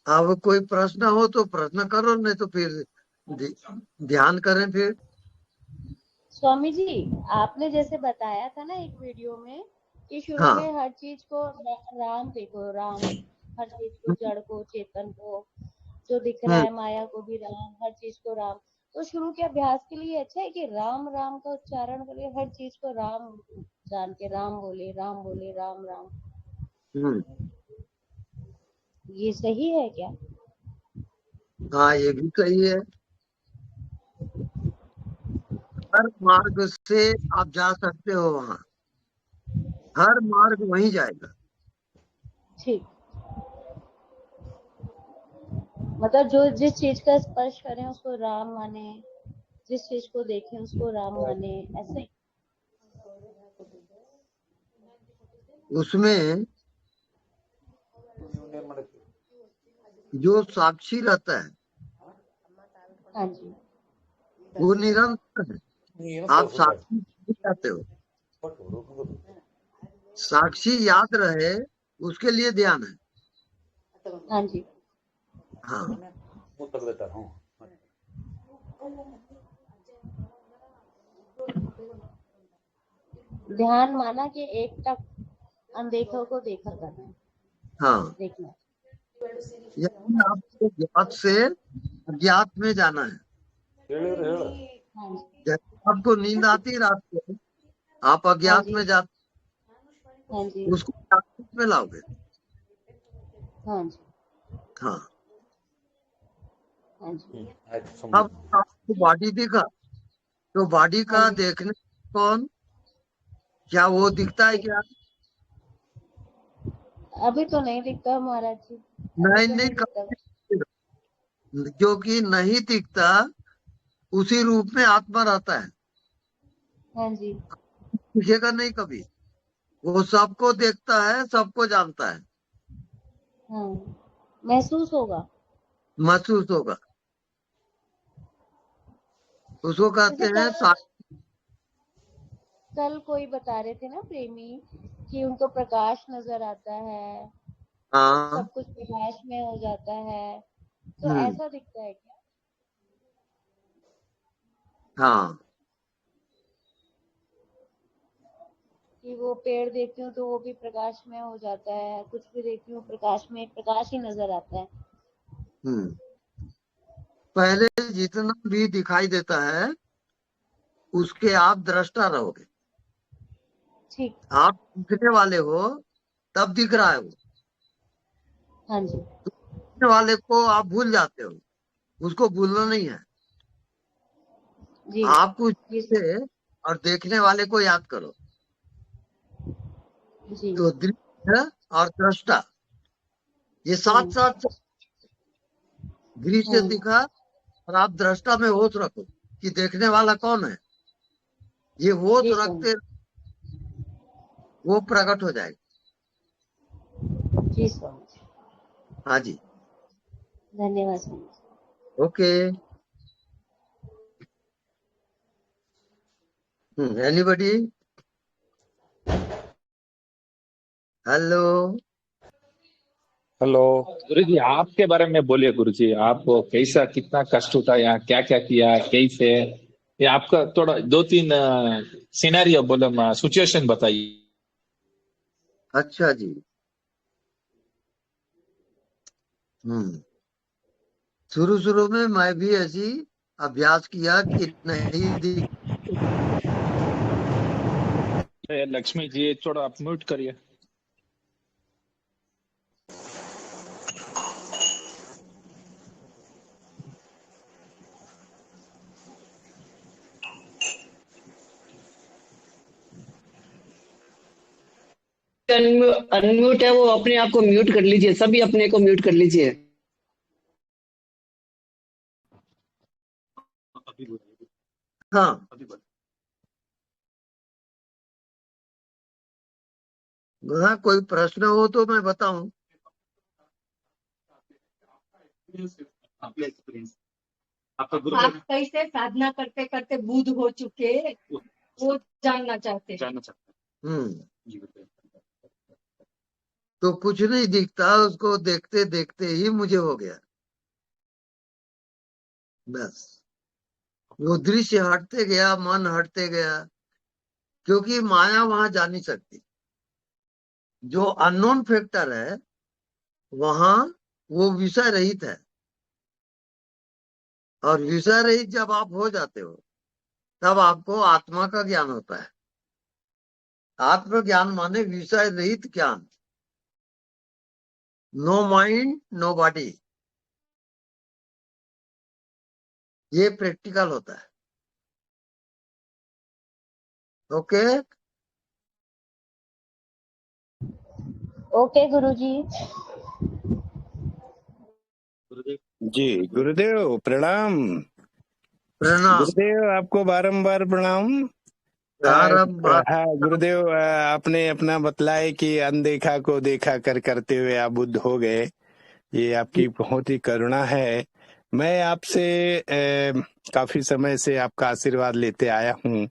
अब कोई प्रश्न हो तो प्रश्न करो, नहीं तो फिर ध्यान करें फिर। स्वामी जी, आपने जैसे बताया था ना एक वीडियो में कि शुरू में हर चीज को राम देखो, राम, हर चीज को, जड़ को, चेतन को, जो दिख रहा है माया को भी राम, हर चीज को राम। तो शुरू के अभ्यास के लिए अच्छा है कि राम राम का उच्चारण करिए, हर चीज को राम जान के राम बोले, राम बोले, राम राम। ये सही है क्या? हाँ, ये भी सही है। हर मार्ग से आप जा सकते हो वहां, हर मार्ग वहीं जाएगा। ठीक, मतलब जो जिस चीज का स्पर्श करें उसको राम माने, जिस चीज को देखें उसको राम माने, ऐसे। उसमें जो साक्षी रहता है हाँ जी, वो निरंतर है। आप साक्षी चाहते हो, साक्षी याद रहे उसके लिए ध्यान है। हाँ जी, हाँ। ध्यान माना कि एक तक अनदेखा को देखा करना है। हाँ, देखना, यानी आपको ज्ञात से अज्ञात में जाना है। जैसे आपको नींद आती रात को, आप अज्ञात में जाते, हाँ जी, उसको जागृत में लाओगे। हाँ जी, हाँ। हाँ जी। अब आपको बॉडी दिखा, तो बॉडी का देखने कौन, क्या वो दिखता है क्या? अभी तो नहीं दिखता महाराज जी। नहीं, जो कि नहीं दिखता उसी रूप में आत्मा रहता है। हाँ जी, दिखेगा नहीं कभी, वो सबको देखता है, सबको जानता है। हाँ, महसूस होगा, महसूस होगा, उसको कहते हैं। कल कोई बता रहे थे ना प्रेमी कि उनको प्रकाश नजर आता है, हाँ, सब कुछ प्रकाश में हो जाता है, तो ऐसा दिखता है क्या? हाँ, कि वो पेड़ देखती हूँ तो वो भी प्रकाश में हो जाता है, कुछ भी देखती हूँ प्रकाश में, प्रकाश ही नजर आता है। पहले जितना भी दिखाई देता है उसके आप दृष्टा रहोगे। ठीक, आप दिखने वाले हो तब दिख रहा है वो। हाँ जी, दिखने वाले को आप भूल जाते हो, उसको भूलना नहीं है। जी, आप कुछ से और देखने वाले को याद करो। जी, तो दृश्य और दृष्टा ये साथ साथ, दृश्य दिखा और आप दृष्टा में होश रखो कि देखने वाला कौन है। ये होश रखते वो प्रकट हो जाएगा। जी स्वामी, हाँ जी, धन्यवाद स्वामी। ओके। एनीबडी? हेलो हेलो गुरु जी, आपके बारे में बोलिए गुरु जी। आप कैसा, कितना कष्ट होता है यहाँ, क्या क्या किया, कैसे, ये आपका थोड़ा 2-3 सिनेरियो बोलो, सिचुएशन बताइए। अच्छा जी। शुरू शुरू में मैं भी ऐसी अभ्यास किया कि नहीं दिख। लक्ष्मी जी थोड़ा आप म्यूट करिए। अनम्यूट है वो, अपने आप को म्यूट कर लीजिए, सभी अपने को म्यूट कर लीजिए। हाँ, हाँ, कोई प्रश्न हो तो मैं बताऊं। आप कैसे साधना करते करते बुद्ध हो चुके, वो जानना चाहते तो कुछ नहीं दिखता, उसको देखते देखते ही मुझे हो गया। बस वो दृश्य हटते गया, मन हटते गया, क्योंकि माया वहां जा नहीं सकती। जो अननोन फैक्टर है वहां वो विषय रहित है, और विषय रहित जब आप हो जाते हो तब आपको आत्मा का ज्ञान होता है। आत्म ज्ञान माने विषय रहित ज्ञान। नो माइंड नो बॉडी, ये प्रैक्टिकल होता है। ओके ओके गुरुजी। जी गुरुदेव प्रणाम। प्रणाम गुरुदेव आपको बारंबार प्रणाम। हाँ गुरुदेव, आपने अपना बतलाए कि अनदेखा को देखा कर करते हुए आप बुद्ध हो गए, ये आपकी बहुत ही करुणा है। मैं आपसे काफी समय से आपका आशीर्वाद लेते आया हूँ,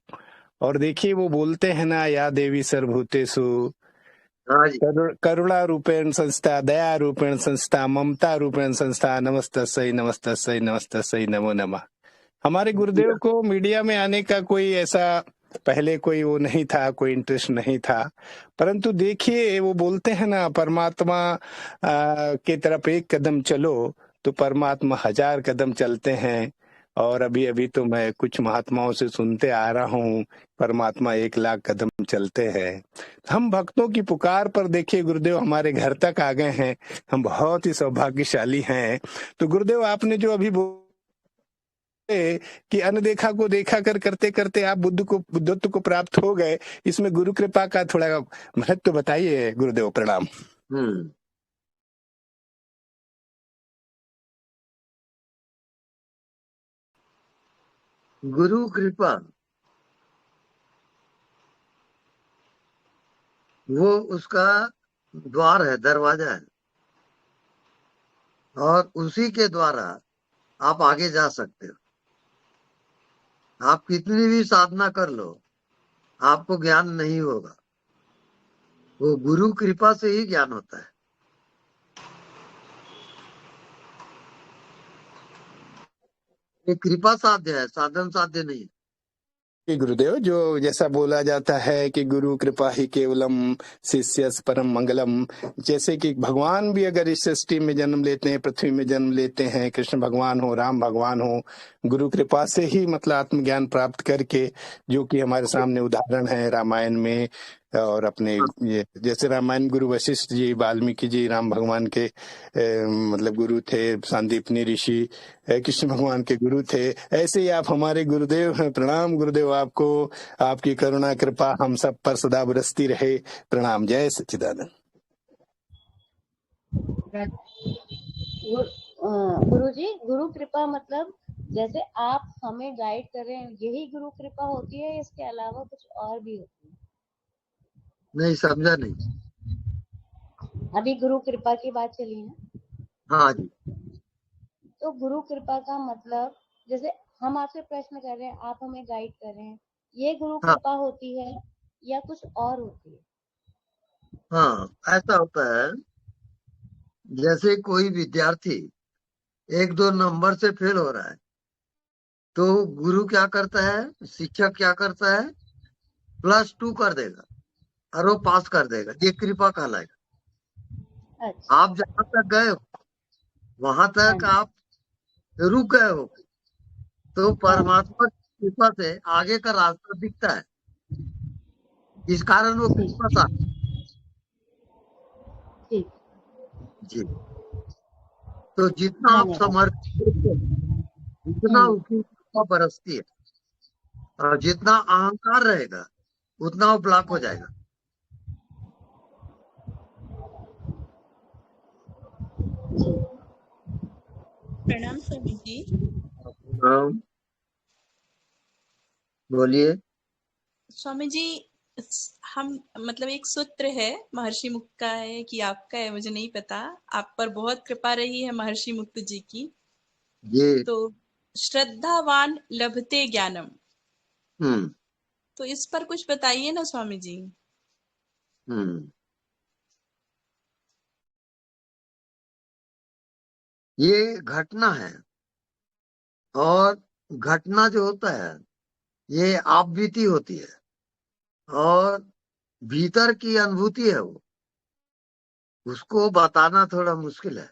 और देखिए वो बोलते हैं ना, या देवी सर्वभूतेषु करुणा रूपेण संस्था, दया रूपेण संस्था, ममता रूपेण संस्था, नमस्तस्यै नमस्तस्यै नमस्तस्यै नमो नमः। हमारे गुरुदेव को मीडिया में आने का कोई ऐसा पहले कोई वो नहीं था, कोई इंटरेस्ट नहीं था, परंतु देखिए वो बोलते हैं ना, परमात्मा के तरफ एक कदम चलो तो परमात्मा 1000 कदम चलते हैं। और अभी अभी तो मैं कुछ महात्माओं से सुनते आ रहा हूँ, परमात्मा 1 लाख कदम चलते हैं। हम भक्तों की पुकार पर देखिए गुरुदेव हमारे घर तक आ गए हैं, हम बहुत ही सौभाग्यशाली हैं। तो गुरुदेव आपने जो अभी कि अनदेखा को देखा कर करते करते आप बुद्धत्व को प्राप्त हो गए, इसमें गुरु कृपा का थोड़ा महत्व बताइए गुरुदेव। प्रणाम। गुरु कृपा वो उसका द्वार है, दरवाजा है, और उसी के द्वारा आप आगे जा सकते हो। आप कितनी भी साधना कर लो, आपको ज्ञान नहीं होगा, वो गुरु कृपा से ही ज्ञान होता है। ये कृपा साध्य है, साधन साध्य नहीं। गुरुदेव जो जैसा बोला जाता है कि गुरु कृपा ही केवलम शिष्यस परम मंगलम, जैसे कि भगवान भी अगर इस सृष्टि में जन्म लेते हैं, पृथ्वी में जन्म लेते हैं, कृष्ण भगवान हो, राम भगवान हो, गुरु कृपा से ही मतलब आत्मज्ञान प्राप्त करके, जो कि हमारे सामने उदाहरण है रामायण में, और अपने ये जैसे रामायण गुरु वशिष्ठ जी, वाल्मीकि जी राम भगवान के मतलब गुरु थे, सांदीपनी ऋषि कृष्ण भगवान के गुरु थे, ऐसे ही आप हमारे गुरुदेव हैं। प्रणाम गुरुदेव आपको, आपकी करुणा कृपा हम सब पर सदा बरसती रहे। प्रणाम। जय सच्चिदानंद। गुरुजी, गुरु कृपा मतलब जैसे आप हमें गाइड कर रहे हैं, यही गुरु कृपा होती है, इसके अलावा कुछ और भी होती है? नहीं समझा नहीं। अभी गुरु कृपा की बात चली ना? हाँ जी। तो गुरु कृपा का मतलब, जैसे हम आपसे प्रश्न कर रहे हैं, आप हमें गाइड कर रहे हैं, ये गुरु कृपा होती है या कुछ और होती है? हाँ, ऐसा होता है, जैसे कोई विद्यार्थी 1-2 नंबर से फेल हो रहा है, तो गुरु क्या करता है, शिक्षक क्या करता है, +2 कर देगा और वो पास कर देगा, ये कृपा कहलाएगा। अच्छा। आप जहां तक गए हो वहां तक आप रुक गए हो, तो परमात्मा की कृपा से आगे का रास्ता दिखता है, इस कारण वो कृपा सा। जी, तो जितना आप समर्पित हो, उतना उसकी कृपा बरसती है, और जितना अहंकार रहेगा उतना वो ब्लॉक हो जाएगा। प्रणाम स्वामी जी। बोलिए। स्वामी जी, हम मतलब एक सूत्र है महर्षि मुक्त का है कि आपका है, मुझे नहीं पता, आप पर बहुत कृपा रही है महर्षि मुक्त जी की। तो श्रद्धावान लभते ज्ञानम, तो इस पर कुछ बताइए ना स्वामी जी। ये घटना है, और घटना जो होता है ये आप बीती होती है, और भीतर की अनुभूति है, वो उसको बताना थोड़ा मुश्किल है।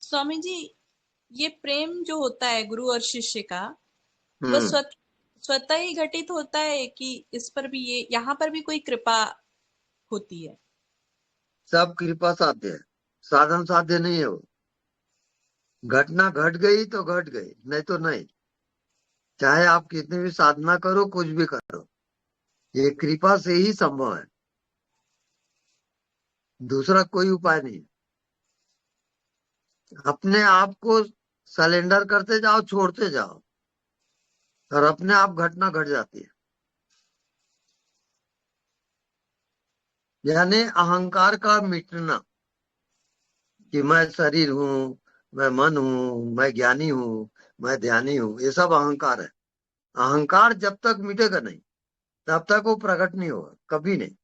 स्वामी जी, ये प्रेम जो होता है गुरु और शिष्य का, वो स्वतः ही घटित होता है कि इस पर भी, ये यहाँ पर भी कोई कृपा होती है? सब कृपा साध्य है, साधन साध्य नहीं है वो। घटना घट गई तो घट गई, नहीं तो नहीं। चाहे आप कितनी भी साधना करो, कुछ भी करो, ये कृपा से ही संभव है, दूसरा कोई उपाय नहीं। अपने आप को सरेंडर करते जाओ, छोड़ते जाओ, और अपने आप घटना घट जाती है। यानी अहंकार का मिटना कि मैं शरीर हूँ, मैं मन हूँ, मैं ज्ञानी हूँ, मैं ध्यानी हूँ, ये सब अहंकार है। अहंकार जब तक मिटेगा नहीं, तब तक वो प्रकट नहीं होगा, कभी नहीं।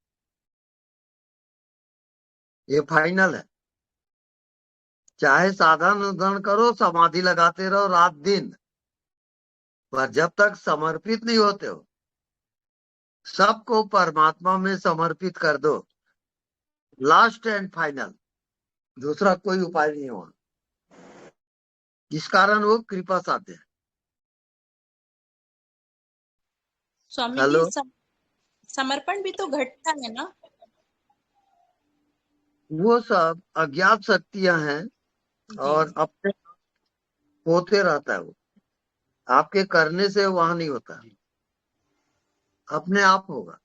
ये फाइनल है। चाहे साधन उधन करो, समाधि लगाते रहो रात दिन, पर जब तक समर्पित नहीं होते हो, सबको परमात्मा में समर्पित कर दो, लास्ट एंड फाइनल, दूसरा कोई उपाय नहीं हुआ। इस कारण वो कृपा साध्य है। स्वामी हेलो, जी, समर्पण भी तो घटता है ना? वो सब अज्ञात शक्तियां हैं, और अपने होते रहता है वो, आपके करने से वहां नहीं होता, अपने आप होगा।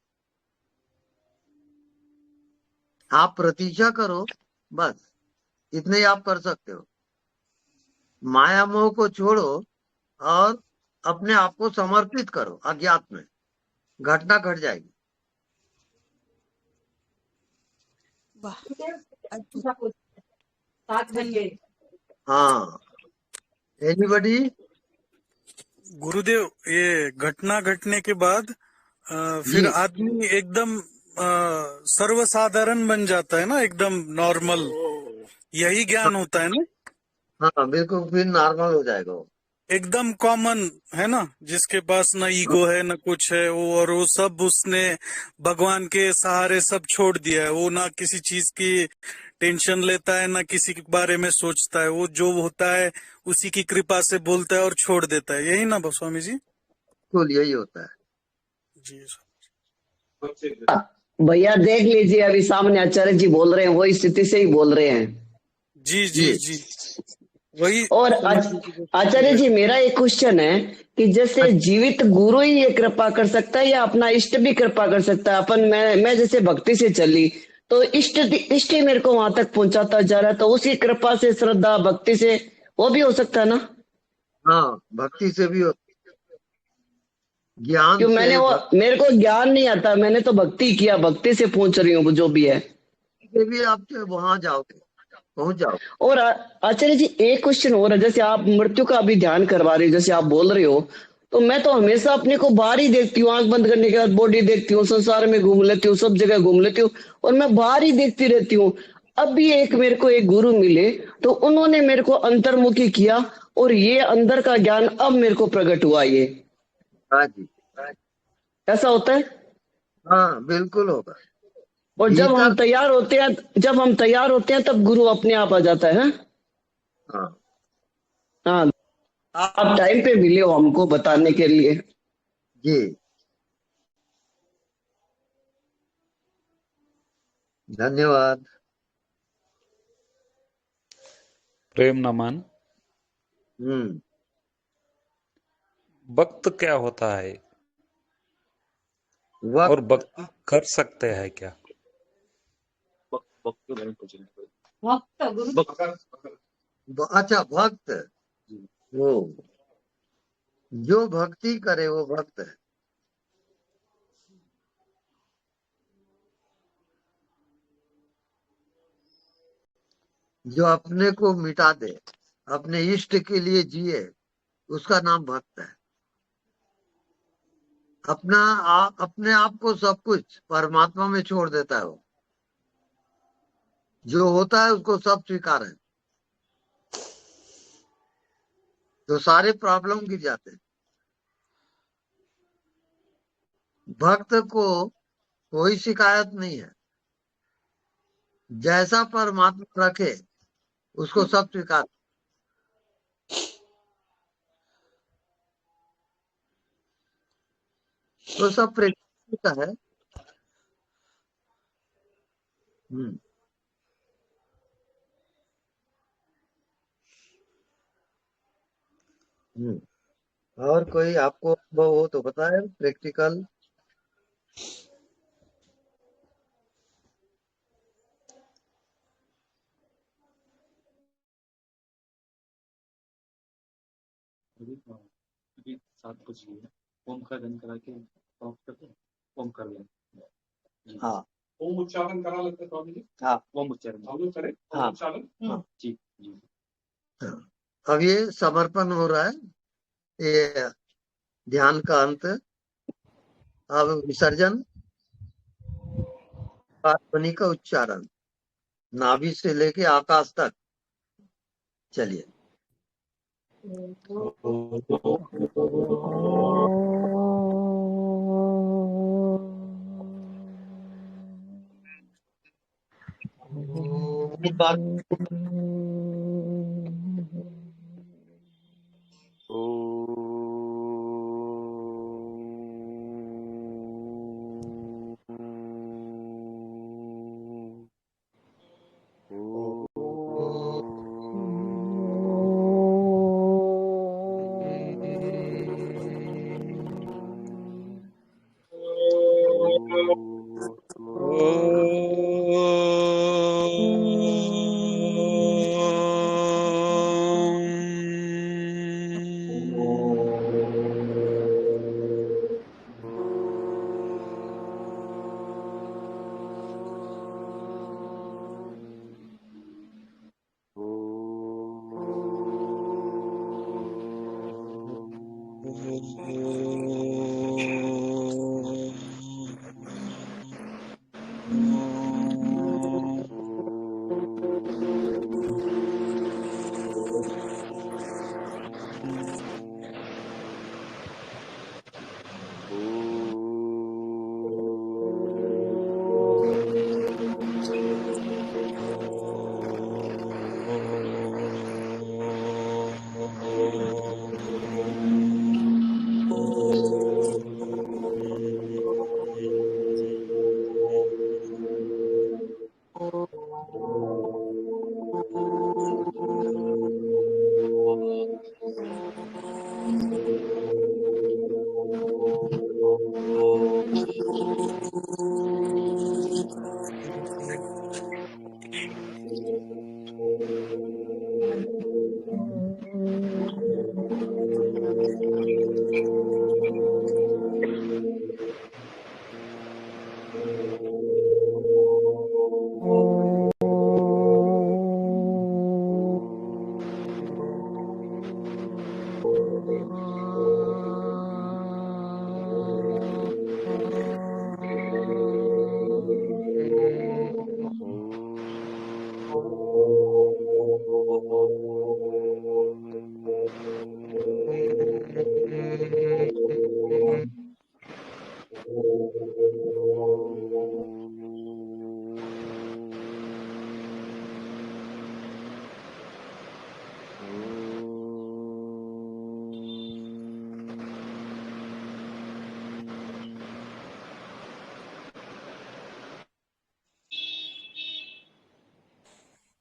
आप प्रतीक्षा करो, बस इतने ही आप कर सकते हो। माया मोह को छोड़ो और अपने आप को समर्पित करो अज्ञात में, घटना घट जाएगी। वाह, हाँ, एनीबडी? गुरुदेव, ये घटना घटने के बाद फिर आदमी एकदम सर्वसाधारण बन जाता है ना, एकदम नॉर्मल, यही ज्ञान होता है ना? हाँ बिल्कुल, फिर नॉर्मल हो जाएगा वो, एकदम कॉमन है ना, जिसके पास ना ईगो है ना कुछ है, वो और वो सब उसने भगवान के सहारे सब छोड़ दिया है। वो ना किसी चीज की टेंशन लेता है, ना किसी के बारे में सोचता है, वो जो होता है उसी की कृपा से बोलता है और छोड़ देता है, यही ना स्वामी जी? बिल्कुल यही होता है जी। भैया देख लीजिए, अभी सामने आचार्य जी बोल रहे हैं, वही स्थिति से ही बोल रहे हैं। जी जी जी, वही। और आचार्य जी, मेरा एक क्वेश्चन है कि जैसे जीवित गुरु ही ये कृपा कर सकता है या अपना इष्ट भी कृपा कर सकता है? अपन मैं जैसे भक्ति से चली तो इष्ट ही मेरे को वहां तक पहुंचाता जा रहा है, तो उसी कृपा से, श्रद्धा भक्ति से वो भी हो सकता है ना? हाँ, भक्ति से भी होता, ज्ञान क्यों? से मेरे को ज्ञान नहीं आता, मैंने तो भक्ति किया, भक्ति से पहुंच रही हूँ जो भी है। भी आप वहां जाओगे, पहुंच जाओ। और आचार्य जी, एक क्वेश्चन और है, जैसे आप मृत्यु का अभी ध्यान करवा रहे हो, जैसे आप बोल रहे हो, तो मैं तो हमेशा अपने को बाहर ही देखती हूँ, आंख बंद करने के बाद बॉडी देखती हूँ, संसार में घूम लेती हूँ, सब जगह घूम लेती हूँ, और मैं बाहर ही देखती रहती हूँ। अब भी मेरे को एक गुरु मिले, तो उन्होंने मेरे को अंतर्मुखी किया, और ये अंदर का ज्ञान अब मेरे को प्रकट हुआ। ये हाँ जी, ऐसा होता है? हाँ बिल्कुल होगा। और जब हम तैयार होते हैं तब गुरु अपने आप आ जाता है। हाँ, हाँ, आप टाइम पे मिले हो हमको बताने के लिए। जी, धन्यवाद। प्रेम नमन। वक्त क्या होता है और भक्ति कर सकते हैं क्या? अच्छा, भक्त, वो जो भक्ति करे वो भक्त है। जो अपने को मिटा दे, अपने इष्ट के लिए जिए, उसका नाम भक्त है। अपने आप को सब कुछ परमात्मा में छोड़ देता है वो, जो होता है उसको सब स्वीकार है, तो सारे प्रॉब्लम गिर जाते हैं। भक्त को कोई शिकायत नहीं है, जैसा परमात्मा रखे उसको सब स्वीकार। तो सब प्रेम का है। और कोई आपको अनुभव हो तो बताए, प्रैक्टिकल। अभी 7 बज गए, ओम का गन करा के ऑफ करते हैं, ओम कर लें। हाँ, ओम उच्चारण करा लेते स्वामी जी। हाँ, ओम उच्चारण हम लोग करें ओम हाँ, उच्चारण। हाँ। जी जी। अब ये समर्पण हो रहा है, ये ध्यान का अंत। अब विसर्जन, ध्वनि का उच्चारण नाभि से लेके आकाश तक। चलिए।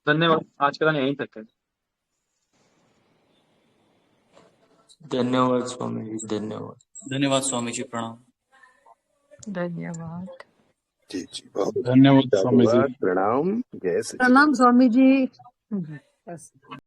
धन्यवाद, आज का यहीं तक है। धन्यवाद स्वामी जी, धन्यवाद। धन्यवाद स्वामी जी, प्रणाम। धन्यवाद। जी जी, बहुत धन्यवाद स्वामी जी। प्रणाम। जय श्री प्रणाम स्वामी जी। बस।